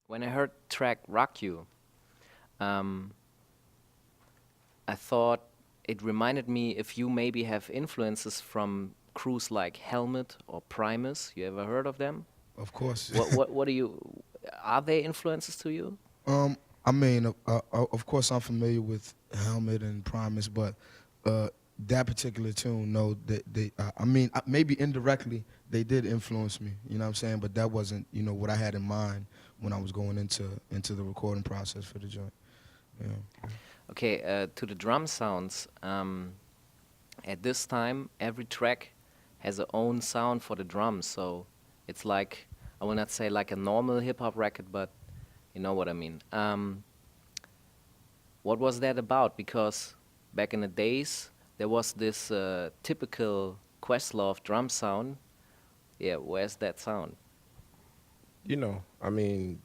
When I heard track Rock You, um, I thought it reminded me if you maybe have influences from crews like Helmet or Primus. You ever heard of them? Of course. What do you, are they influences to you? um, of course, I'm familiar with Helmet and Primus, but uh, that particular tune, no, maybe indirectly they did influence me. You know what I'm saying? But that wasn't, what I had in mind when I was going into the recording process for the joint. Yeah. Okay, to the drum sounds. At this time, every track has a own sound for the drums, so it's like, I will not say like a normal hip hop record, but you know what I mean. What was that about? Because back in the days, there was this typical Questlove drum sound. Yeah, where's that sound? I mean,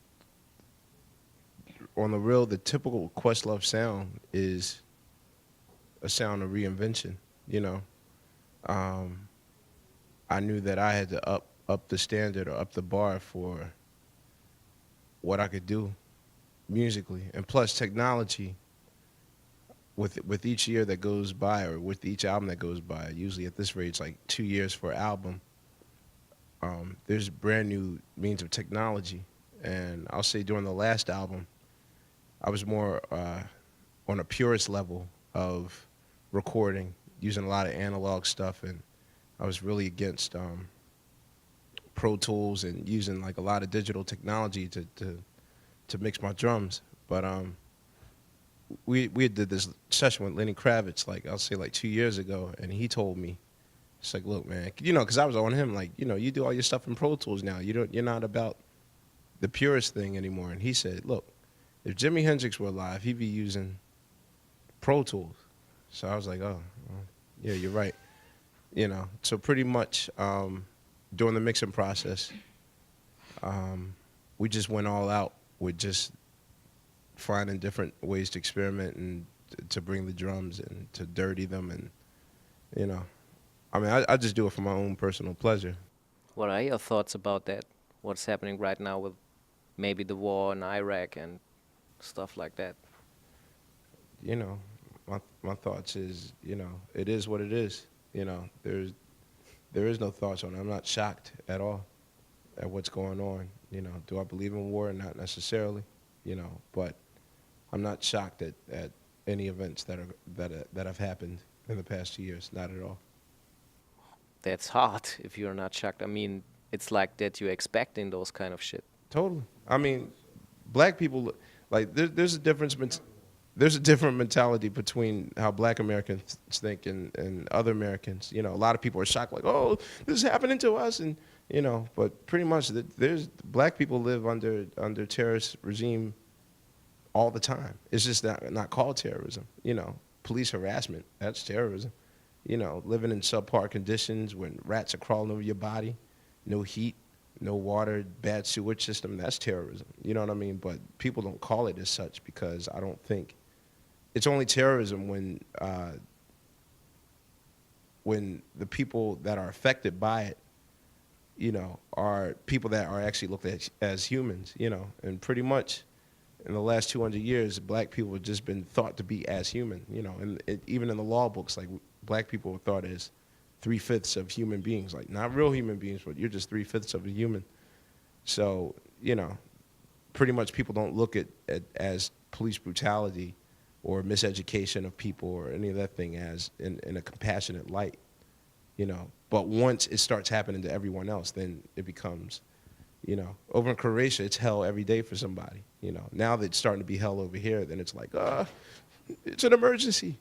on the real, the typical Questlove sound is a sound of reinvention. You know, um, I knew that I had to up the standard or up the bar for what I could do musically, and plus technology. With each year that goes by, or with each album that goes by, usually at this rate it's like 2 years for an album. There's brand new means of technology, and I'll say during the last album, I was more on a purist level of recording, using a lot of analog stuff, and I was really against Pro Tools and using like a lot of digital technology to mix my drums. But we did this session with Lenny Kravitz, like I'll say like 2 years ago, and he told me, it's like, look, man, because I was on him, like, you do all your stuff in Pro Tools now. You're not about the purist thing anymore. And he said, look, if Jimi Hendrix were alive, he'd be using Pro Tools. So I was like, oh, well, yeah, you're right. So pretty much during the mixing process, we just went all out with just finding different ways to experiment and to bring the drums and to dirty them. And, I just do it for my own personal pleasure. What are your thoughts about that? What's happening right now with maybe the war in Iraq and stuff like that? You know, my thoughts is, it is what it is. There is no thoughts on it. I'm not shocked at all at what's going on. Do I believe in war? Not necessarily. But I'm not shocked at any events that have happened in the past 2 years. Not at all. That's hard if you're not shocked. I mean, it's like that you're expecting those kind of shit. Totally. I mean, black people, like there's a difference. There's a different mentality between how black Americans think and other Americans. A lot of people are shocked, like, oh, this is happening to us, and but pretty much there's black people live under terrorist regime all the time. It's just not called terrorism. Police harassment, that's terrorism. Living in subpar conditions when rats are crawling over your body, no heat, no water, bad sewage system, that's terrorism. You know what I mean? But people don't call it as such because I don't think it's only terrorism when the people that are affected by it, are people that are actually looked at as humans, and pretty much in the last 200 years, black people have just been thought to be as human, and even in the law books, like black people were thought as 3/5 of human beings, like not real human beings, but you're just 3/5 of a human. So, pretty much people don't look at as police brutality or miseducation of people or any of that thing as in a compassionate light, But once it starts happening to everyone else, then it becomes, over in Croatia, it's hell every day for somebody, Now that it's starting to be hell over here, then it's like, it's an emergency,